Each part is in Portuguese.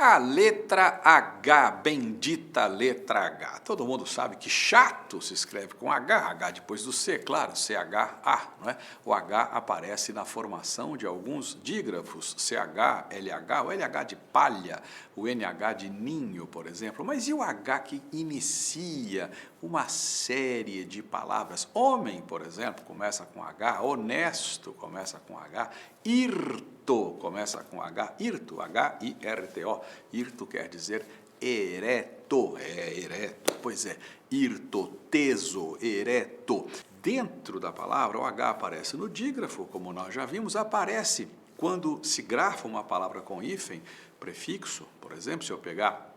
A letra H, bendita letra H. Todo mundo sabe que chato se escreve com H, H depois do C, claro, C-H-A, não é? O H aparece na formação de alguns dígrafos, CH, LH, o LH de palha, o NH de ninho, por exemplo. Mas e o H que inicia uma série de palavras? Homem, por exemplo, começa com H, honesto começa com H, irto começa com H, irto, H-I-R-T-O, irto quer dizer ereto, ereto, pois é, irto, teso, ereto. Dentro da palavra, o H aparece no dígrafo, como nós já vimos, aparece quando se grafa uma palavra com hífen, prefixo, por exemplo, se eu pegar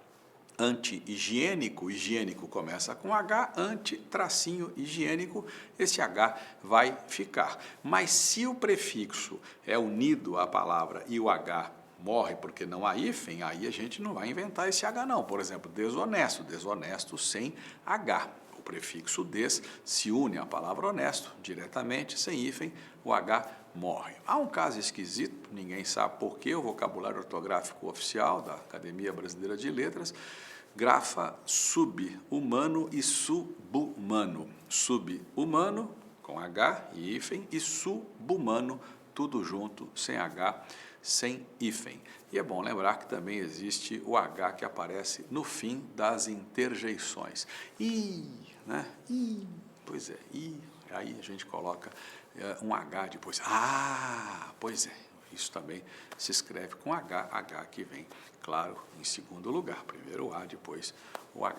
anti-higiênico, higiênico começa com H, anti-higiênico, esse H vai ficar. Mas se o prefixo é unido à palavra e o H morre porque não há hífen, aí a gente não vai inventar esse H não. Por exemplo, desonesto, desonesto sem H. O prefixo des se une à palavra honesto diretamente, sem hífen, o H morre. Há um caso esquisito, ninguém sabe por quê, o vocabulário ortográfico oficial da Academia Brasileira de Letras grafa sub-humano e subhumano. Sub-humano com H e hífen e subhumano, tudo junto, sem H, sem hífen. E é bom lembrar que também existe o H que aparece no fim das interjeições. Né? Pois é, aí a gente coloca um H depois. Pois é, isso também se escreve com H, H que vem, claro, em segundo lugar. Primeiro o A, depois o H.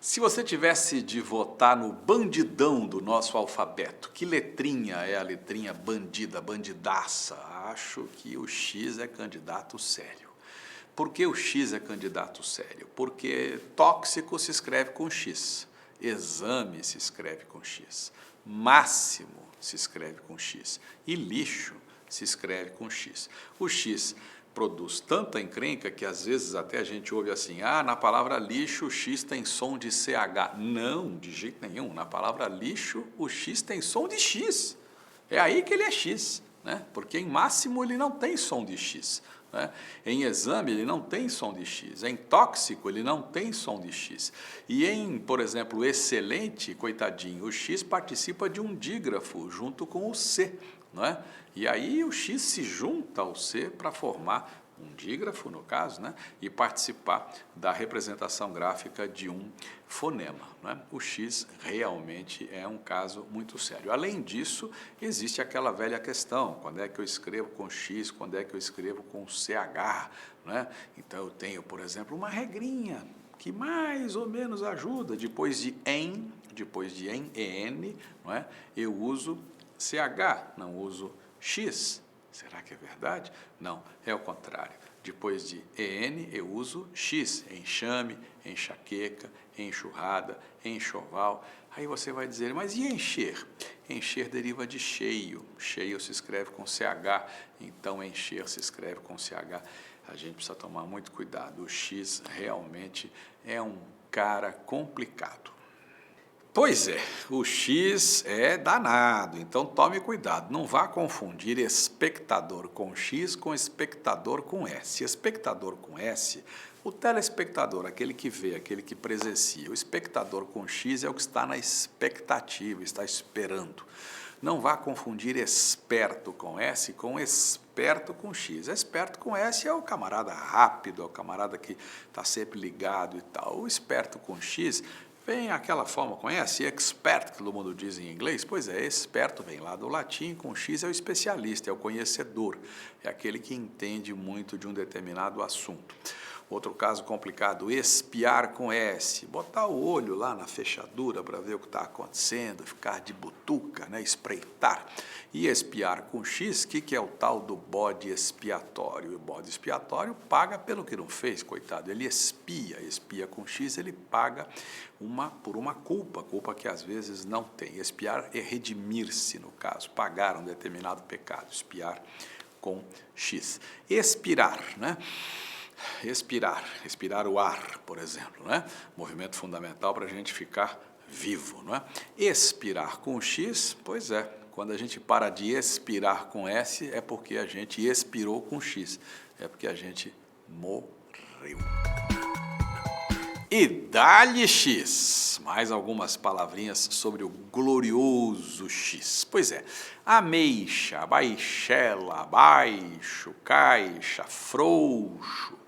Se você tivesse de votar no bandidão do nosso alfabeto, que letrinha é a letrinha bandida, bandidaça? Acho que o X é candidato sério. Por que o X é candidato sério? Porque tóxico se escreve com X, exame se escreve com X, máximo se escreve com X e lixo se escreve com X. O X produz tanta encrenca que às vezes até a gente ouve assim, na palavra lixo o X tem som de CH. Não, de jeito nenhum, na palavra lixo o X tem som de X. É aí que ele é X, né? Porque em máximo ele não tem som de X. Né? Em exame ele não tem som de X, em tóxico ele não tem som de X. E em, por exemplo, excelente, coitadinho, o X participa de um dígrafo junto com o C. Não é? E aí o X se junta ao C para formar um dígrafo, no caso, né? E participar da representação gráfica de um fonema. Né? O X realmente é um caso muito sério. Além disso, existe aquela velha questão, quando é que eu escrevo com X, quando é que eu escrevo com CH? Né? Então eu tenho, por exemplo, uma regrinha que mais ou menos ajuda, depois de EN, não é? Eu uso CH, não uso X. Será que é verdade? Não, é o contrário. Depois de EN, eu uso X, enxame, enxaqueca, enxurrada, enxoval. Aí você vai dizer, mas e encher? Encher deriva de cheio. Cheio se escreve com CH, então encher se escreve com CH. A gente precisa tomar muito cuidado. O X realmente é um cara complicado. Pois é, o X é danado, então tome cuidado, não vá confundir espectador com X com espectador com S. Espectador com S, o telespectador, aquele que vê, aquele que presencia. O espectador com X é o que está na expectativa, está esperando. Não vá confundir esperto com S com esperto com X. Esperto com S é o camarada rápido, é o camarada que está sempre ligado e tal. O esperto com X vem aquela forma, conhece? Expert, que todo mundo diz em inglês. Pois é, esperto vem lá do latim, com X é o especialista, é o conhecedor, é aquele que entende muito de um determinado assunto. Outro caso complicado, espiar com S, botar o olho lá na fechadura para ver o que está acontecendo, ficar de butuca, né? Espreitar. E espiar com X, o que é o tal do bode expiatório? O bode expiatório paga pelo que não fez, coitado, ele espia com X, ele paga por uma culpa que às vezes não tem. Espiar é redimir-se, no caso, pagar um determinado pecado, espiar com X. Expirar, né? Respirar o ar, por exemplo, né? Movimento fundamental para a gente ficar vivo, não é? Expirar com X, pois é, Quando a gente para de expirar com S, é porque a gente expirou com X. É porque a gente morreu. E dá-lhe X. Mais algumas palavrinhas sobre o glorioso X. Pois é, ameixa, baixela, baixo, caixa, frouxo.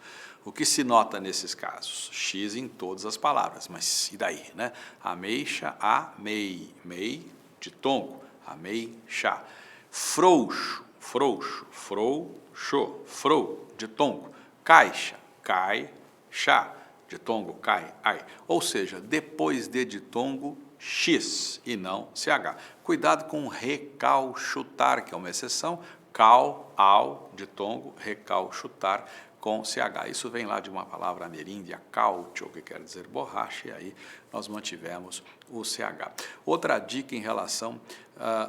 O que se nota nesses casos? X em todas as palavras, mas e daí, né? Ameixa, amei, mei, de tongo, ameixa. Frouxo, frouxo, frouxo, frou, de tongo. Caixa, cai, chá, de tongo, cai, ai. Ou seja, depois de ditongo, X e não CH. Cuidado com recalchutar, que é uma exceção, cal, ao, de tongo, recalchutar, com CH. Isso vem lá de uma palavra ameríndia, caucho, que quer dizer borracha, e aí nós mantivemos o CH. Outra dica em relação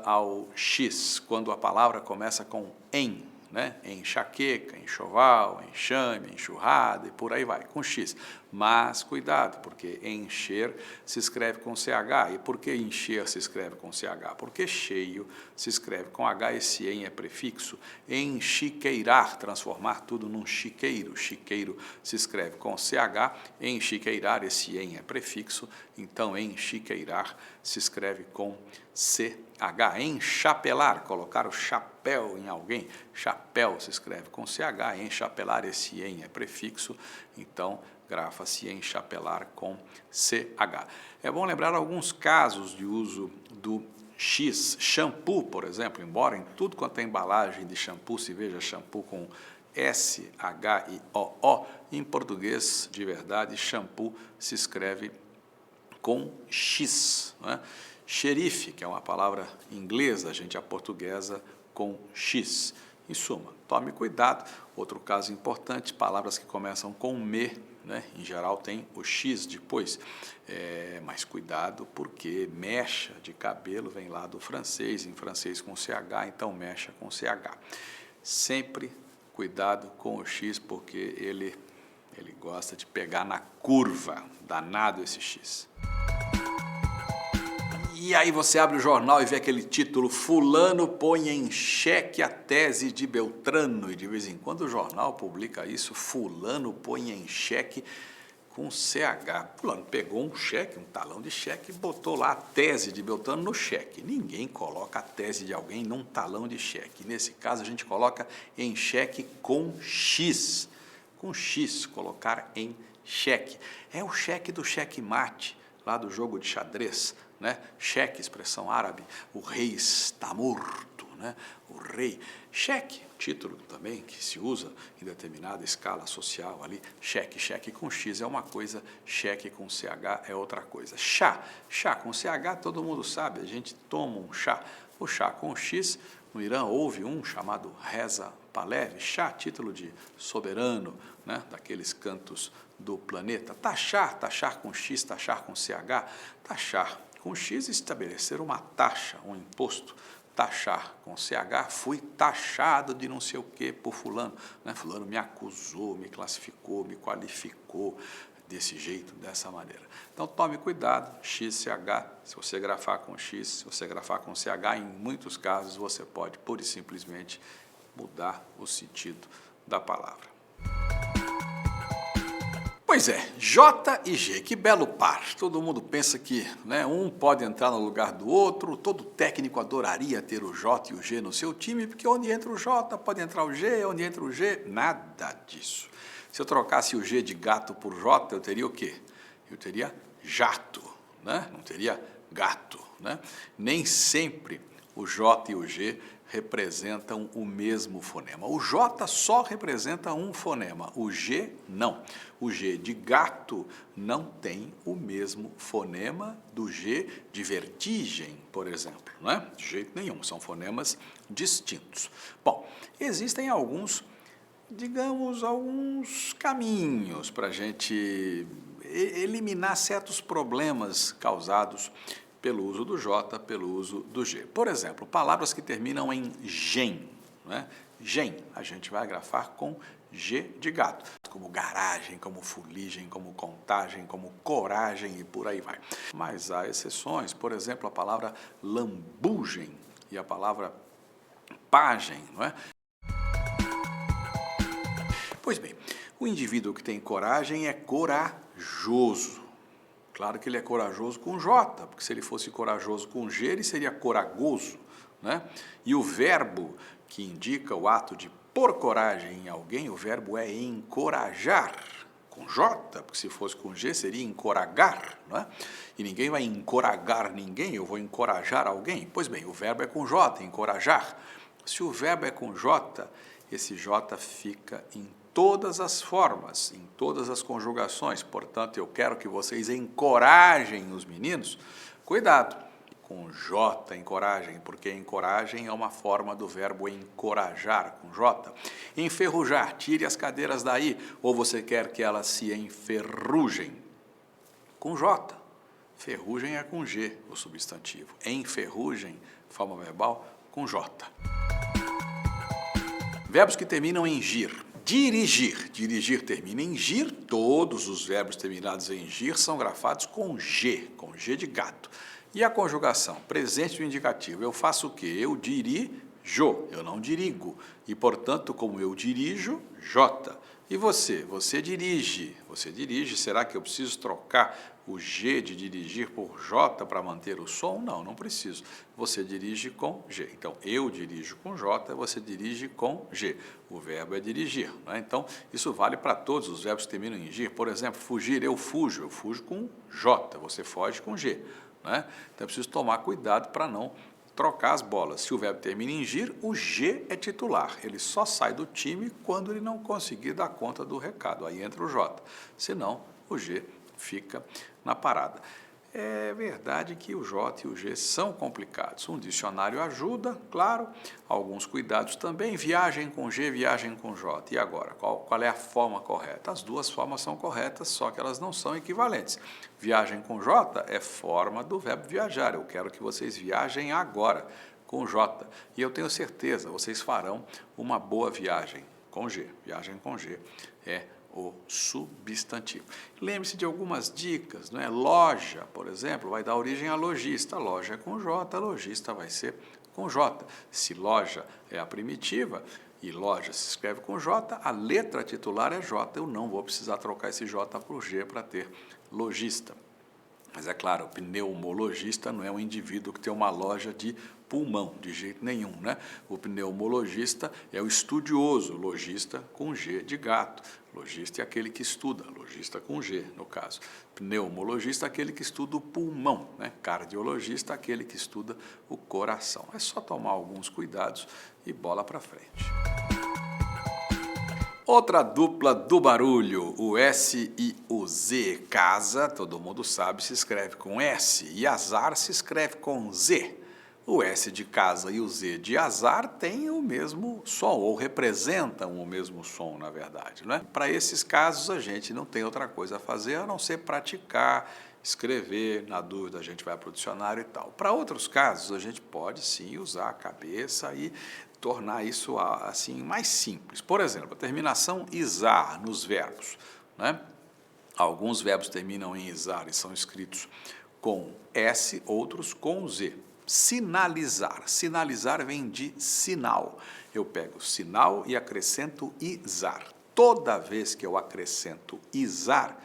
ao X, quando a palavra começa com em, né? Enxaqueca, enxoval, enxame, enxurrada e por aí vai, com X. Mas cuidado, porque encher se escreve com CH. E por que encher se escreve com CH? Porque cheio se escreve com H, esse em é prefixo. Enchiqueirar, transformar tudo num chiqueiro. Chiqueiro se escreve com CH. Enchiqueirar, esse em é prefixo. Então, enchiqueirar se escreve com CH. Enchapelar, colocar o chapéu em alguém. Chapéu se escreve com CH. Enchapelar, esse em é prefixo. Então, grafa-se enchapelar com CH. É bom lembrar alguns casos de uso do X. Shampoo, por exemplo, embora em tudo quanto é embalagem de shampoo se veja shampoo com S-H-I-O-O, em português, de verdade, shampoo se escreve com X. Né? Xerife, que é uma palavra inglesa, a gente aportuguesa com X. Em suma, tome cuidado. Outro caso importante, palavras que começam com me, né? Em geral tem o X depois, mas cuidado porque mecha de cabelo vem lá do francês, em francês com CH, então mecha com CH. Sempre cuidado com o X porque ele gosta de pegar na curva, danado esse X. E aí você abre o jornal e vê aquele título, fulano põe em xeque a tese de Beltrano, e de vez em quando o jornal publica isso, fulano põe em xeque com CH. Fulano pegou um cheque, um talão de cheque, e botou lá a tese de Beltrano no cheque. Ninguém coloca a tese de alguém num talão de cheque. Nesse caso a gente coloca em xeque com X. Com X, colocar em xeque. É o cheque do cheque-mate, lá do jogo de xadrez, né? Cheque, expressão árabe, o rei está morto, né? O rei. Cheque, título também que se usa em determinada escala social ali, cheque, cheque com X é uma coisa, cheque com CH é outra coisa. Chá, chá com CH todo mundo sabe, a gente toma um chá. O chá com X, no Irã houve um chamado Reza Pahlavi, chá, título de soberano, né? Daqueles cantos do planeta. Taxar, taxar com X, taxar com CH, taxar com X, estabelecer uma taxa, um imposto. Taxar com CH, fui taxado de não sei o que por fulano. Né? Fulano me acusou, me classificou, me qualificou desse jeito, dessa maneira. Então tome cuidado, X, CH, se você grafar com X, se você grafar com CH, em muitos casos você pode pura e simplesmente mudar o sentido da palavra. Pois é, J e G, que belo par. Todo mundo pensa que, né, um pode entrar no lugar do outro, todo técnico adoraria ter o J e o G no seu time, porque onde entra o J pode entrar o G, onde entra o G, nada disso. Se eu trocasse o G de gato por J, eu teria o quê? Eu teria jato, né? Não teria gato. Né? Nem sempre o J e o G representam o mesmo fonema. O J só representa um fonema, o G não. O G de gato não tem o mesmo fonema do G de vertigem, por exemplo, né? De jeito nenhum, são fonemas distintos. Bom, existem alguns, digamos, alguns caminhos para a gente eliminar certos problemas causados pelo uso do J, pelo uso do G. Por exemplo, palavras que terminam em gen, né? Gen, a gente vai grafar com G de gato, como garagem, como fuligem, como contagem, como coragem e por aí vai. Mas há exceções, por exemplo, a palavra lambugem. e a palavra pagem, não é? Pois bem, o indivíduo que tem coragem é corajoso. Claro que ele é corajoso com J, porque se ele fosse corajoso com G, ele seria coragoso, né? E o verbo que indica o ato de pôr coragem em alguém, o verbo é encorajar, com J, porque se fosse com G seria encoragar, não é? E ninguém vai encoragar ninguém, eu vou encorajar alguém. Pois bem, o verbo é com J, encorajar. Se o verbo é com J, esse J fica em todas as formas, em todas as conjugações. Portanto, eu quero que vocês encorajem os meninos. Cuidado com J, encorajem, porque encorajem é uma forma do verbo encorajar, com J. Enferrujar, tire as cadeiras daí, ou você quer que elas se enferrujem? Com J. Ferrugem é com G, o substantivo. Enferrugem, forma verbal, com J. Verbos que terminam em gir. Dirigir. Dirigir termina em gir. Todos os verbos terminados em gir são grafados com G de gato. E a conjugação? Presente do indicativo. Eu faço o quê? Eu dirijo, eu não dirigo. E, portanto, como eu dirijo, J. E você? Você dirige. Você dirige. Será que eu preciso trocar o G de dirigir por J para manter o som? Não, não preciso. Você dirige com G. Então, eu dirijo com J, você dirige com G. O verbo é dirigir, né? Então, isso vale para todos os verbos que terminam em gir. Por exemplo, fugir, eu fujo com J, você foge com G, né? Então, é preciso tomar cuidado para não trocar as bolas. Se o verbo termina em gir, o G é titular. Ele só sai do time quando ele não conseguir dar conta do recado. Aí entra o J. Senão, o G fica na parada. É verdade que o J e o G são complicados. Um dicionário ajuda, claro, alguns cuidados também. Viagem com G, viagem com J. E agora, qual é a forma correta? As duas formas são corretas, só que elas não são equivalentes. Viagem com J é forma do verbo viajar. Eu quero que vocês viajem agora com J. E eu tenho certeza, vocês farão uma boa viagem com G. Viagem com G é o substantivo. Lembre-se de algumas dicas, não é? Loja, por exemplo, vai dar origem a lojista. Loja é com J, lojista vai ser com J. Se loja é a primitiva e loja se escreve com J, a letra titular é J. Eu não vou precisar trocar esse J por G para ter lojista. Mas é claro, o pneumologista não é um indivíduo que tem uma loja de pulmão, de jeito nenhum, né? O pneumologista é o estudioso, logista com G de gato. Logista é aquele que estuda, logista com G, no caso. Pneumologista é aquele que estuda o pulmão, né? Cardiologista é aquele que estuda o coração. É só tomar alguns cuidados e bola para frente. Outra dupla do barulho, o S e o Z. Casa, todo mundo sabe, se escreve com S, e azar se escreve com Z. O S de casa e o Z de azar têm o mesmo som, ou representam o mesmo som, na verdade, né? Para esses casos, a gente não tem outra coisa a fazer a não ser praticar, escrever, na dúvida a gente vai para o dicionário e tal. Para outros casos, a gente pode sim usar a cabeça e tornar isso assim mais simples. Por exemplo, a terminação isar nos verbos, né? Alguns verbos terminam em isar e são escritos com S, outros com Z. Sinalizar. Sinalizar vem de sinal. Eu pego sinal e acrescento isar. Toda vez que eu acrescento isar,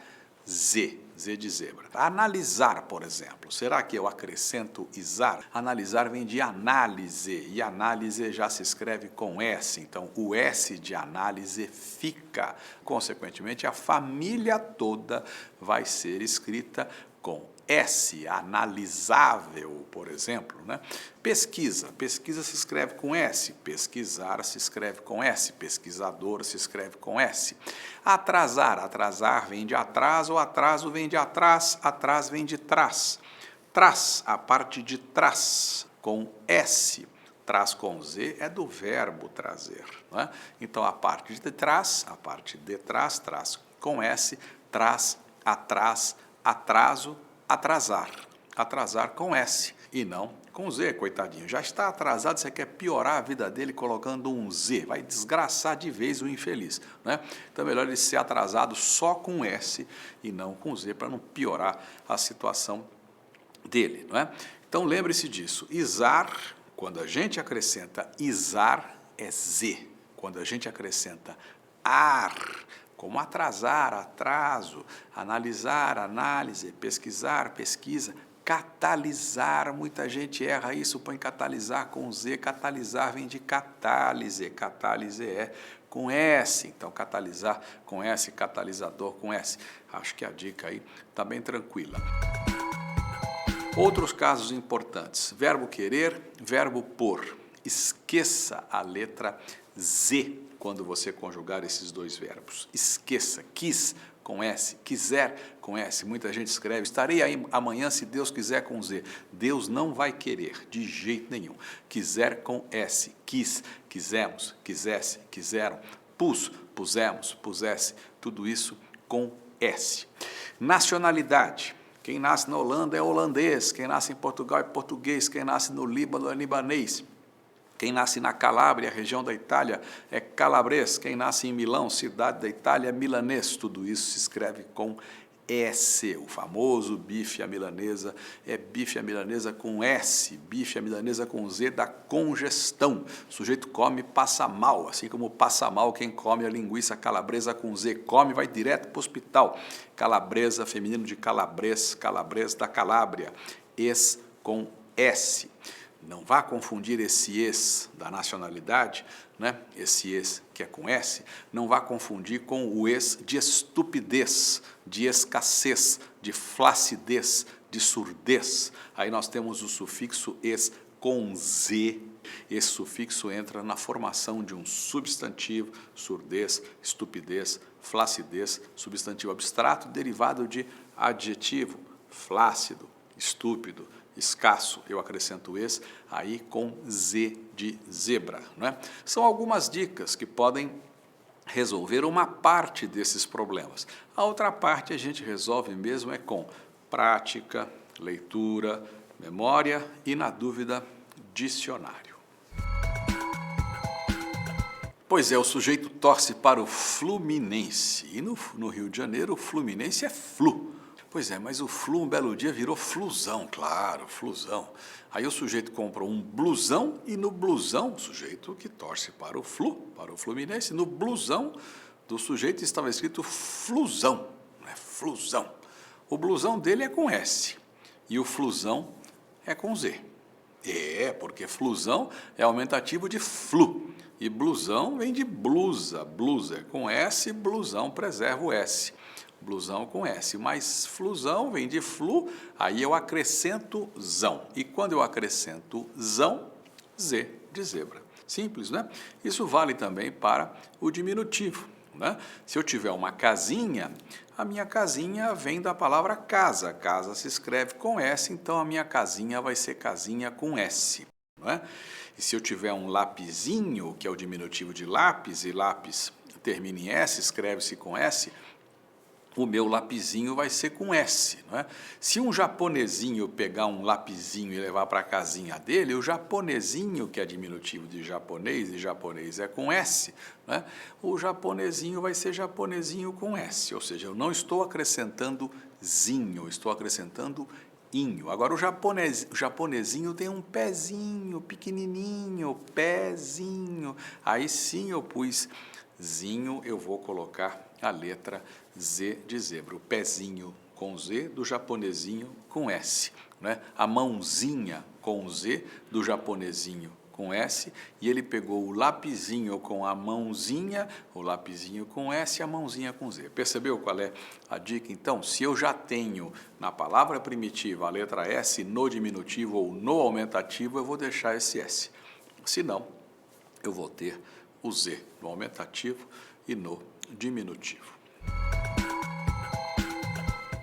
Z. Z de zebra. Analisar, por exemplo. Será que eu acrescento isar? Analisar vem de análise, e análise já se escreve com S, então o S de análise fica. Consequentemente, a família toda vai ser escrita com S, analisável, por exemplo, né? Pesquisa. Pesquisa se escreve com S. Pesquisar se escreve com S. Pesquisador se escreve com S. Atrasar. Atrasar vem de atraso, atraso vem de atrás, atrás vem de trás. Trás, a parte de trás, com S. Trás com Z é do verbo trazer, né? Então, a parte de trás, a parte de trás, trás com S, trás, atrás, atraso, atrasar. Atrasar com S e não com Z, coitadinho. Já está atrasado, você quer piorar a vida dele colocando um Z. Vai desgraçar de vez o infeliz, né? Então é melhor ele ser atrasado só com S e não com Z, para não piorar a situação dele, não é? Então lembre-se disso. Isar Quando a gente acrescenta izar, é Z. Quando a gente acrescenta ar, como atrasar, atraso, analisar, análise, pesquisar, pesquisa, catalisar, muita gente erra isso, põe catalisar com Z, catalisar vem de catálise, catálise é com S, então catalisar com S, catalisador com S. Acho que a dica aí está bem tranquila. Outros casos importantes, verbo querer, verbo pôr. Esqueça a letra Z quando você conjugar esses dois verbos. Esqueça, quis com S, quiser com S. Muita gente escreve, estarei aí amanhã se Deus quiser com Z. Deus não vai querer, de jeito nenhum. Quiser com S, quis, quisemos, quisesse, quiseram, pus, pusemos, pusesse, tudo isso com S. Nacionalidade. Quem nasce na Holanda é holandês, quem nasce em Portugal é português, quem nasce no Líbano é libanês. Quem nasce na Calábria, região da Itália, é calabrês. Quem nasce em Milão, cidade da Itália, é milanês. Tudo isso se escreve com S. O famoso bife à milanesa é bife à milanesa com S. Bife à milanesa com Z dá congestão. O sujeito come, passa mal. Assim como passa mal quem come a linguiça calabresa com Z. Come, vai direto para o hospital. Calabresa, feminino de calabrês, calabrês da Calábria. Es com S. Não vá confundir esse es da nacionalidade, né? Esse es que é com S, não vá confundir com o es de estupidez, de escassez, de flacidez, de surdez. Aí nós temos o sufixo es com Z. Esse sufixo entra na formação de um substantivo, surdez, estupidez, flacidez, substantivo abstrato derivado de adjetivo, flácido, estúpido, escasso, eu acrescento esse, aí com Z de zebra, né? São algumas dicas que podem resolver uma parte desses problemas. A outra parte a gente resolve mesmo é com prática, leitura, memória e, na dúvida, dicionário. Pois é, o sujeito torce para o Fluminense, e no Rio de Janeiro o Fluminense é Flu. Pois é, mas o Flu um belo dia virou Flusão, claro, Flusão. Aí o sujeito comprou um blusão e no blusão, o sujeito que torce para o Flu, para o Fluminense, no blusão do sujeito estava escrito Flusão, não é Flusão. O blusão dele é com S e o Flusão é com Z. É, porque Flusão é aumentativo de Flu e blusão vem de blusa, blusa é com S, blusão preserva o S. Blusão com S, mas flusão vem de flu, aí eu acrescento zão. E quando eu acrescento zão, Z de zebra. Simples, né? Isso vale também para o diminutivo, né? Se eu tiver uma casinha, a minha casinha vem da palavra casa. Casa se escreve com S, então a minha casinha vai ser casinha com S, não é? E se eu tiver um lapisinho, que é o diminutivo de lápis, e lápis termina em S, escreve-se com S, o meu lapisinho vai ser com S, não é? Se um japonesinho pegar um lapisinho e levar para a casinha dele, o japonesinho, que é diminutivo de japonês, e japonês é com S, não é? O japonesinho vai ser japonesinho com S, ou seja, eu não estou acrescentando zinho, estou acrescentando inho. Agora, o japonesinho tem um pezinho pequenininho, pezinho, aí sim eu pus zinho, eu vou colocar a letra Z de zebra, o pezinho com Z do japonesinho com S, né? A mãozinha com Z do japonesinho com S, e ele pegou o lapisinho com a mãozinha, o lapisinho com S e a mãozinha com Z. Percebeu qual é a dica? Então, se eu já tenho na palavra primitiva a letra S no diminutivo ou no aumentativo, eu vou deixar esse S. Se não, eu vou ter o Z no aumentativo e no diminutivo.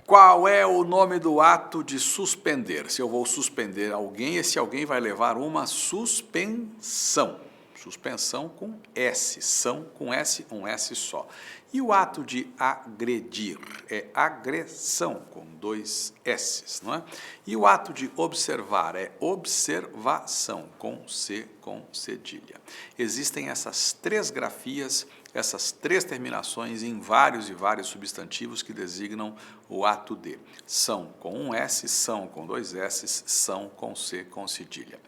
Qual é o nome do ato de suspender? Se eu vou suspender alguém, esse alguém vai levar uma suspensão. Suspensão com S, são com S, um S só. E o ato de agredir é agressão, com dois S's, não é? E o ato de observar é observação, com C, com cedilha. Existem essas três grafias, essas três terminações em vários e vários substantivos que designam o ato de. São com um S, são com dois S's, são com C, com cedilha.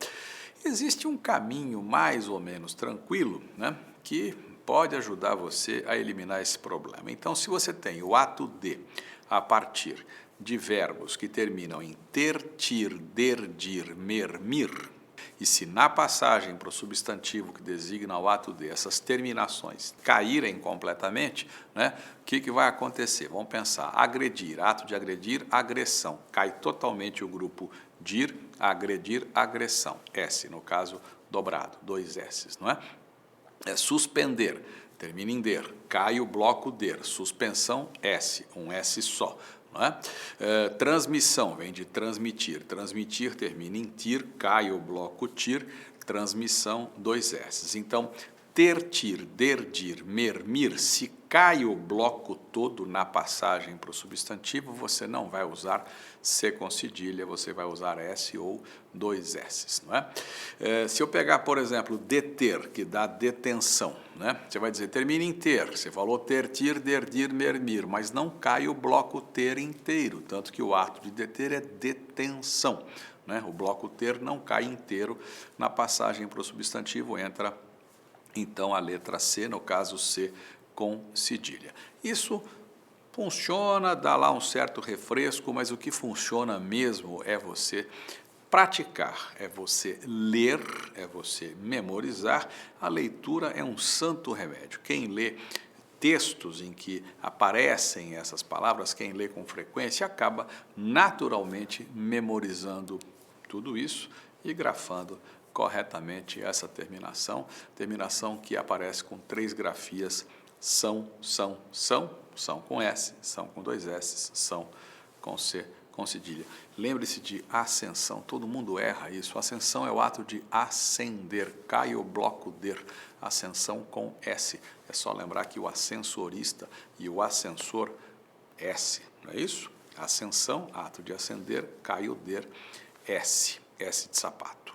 Existe um caminho mais ou menos tranquilo, né, que pode ajudar você a eliminar esse problema. Então, se você tem o ato de a partir de verbos que terminam em ter, tir, der, dir, mer, mir, e se na passagem para o substantivo que designa o ato de essas terminações caírem completamente, né, o que vai acontecer? Vamos pensar, agredir, ato de agredir, agressão. Cai totalmente o grupo dir, agredir, agressão. S, no caso, dobrado, 2 S's, não é? Suspender, termina em der, cai o bloco der, suspensão, S, um S só. Não é? Transmissão, vem de transmitir, transmitir termina em tir, cai o bloco tir, transmissão, 2 S's. Então, ter, tir, der, dir, mer, mir, se cai o bloco todo na passagem para o substantivo, você não vai usar C com cedilha, você vai usar S ou 2 S's. Não é? Se eu pegar, por exemplo, deter, que dá detenção, né? Você vai dizer, termina em ter, você falou ter, tir, der, dir, mer, mir, mas não cai o bloco ter inteiro, tanto que o ato de deter é detenção. Né? O bloco ter não cai inteiro na passagem para o substantivo, entra então a letra C, no caso C com cedilha. Isso funciona, dá lá um certo refresco, mas o que funciona mesmo é você praticar, é você ler, é você memorizar. A leitura é um santo remédio. Quem lê textos em que aparecem essas palavras, quem lê com frequência, acaba naturalmente memorizando tudo isso e grafando corretamente essa terminação que aparece com 3 grafias, são com S, são com 2 S, são com C, com cedilha. Lembre-se de ascensão, todo mundo erra isso. Ascensão é o ato de ascender, cai o bloco der, ascensão com S. É só lembrar que o ascensorista e o ascensor, S, não é isso? Ascensão, ato de ascender, cai o der, S, S de sapato.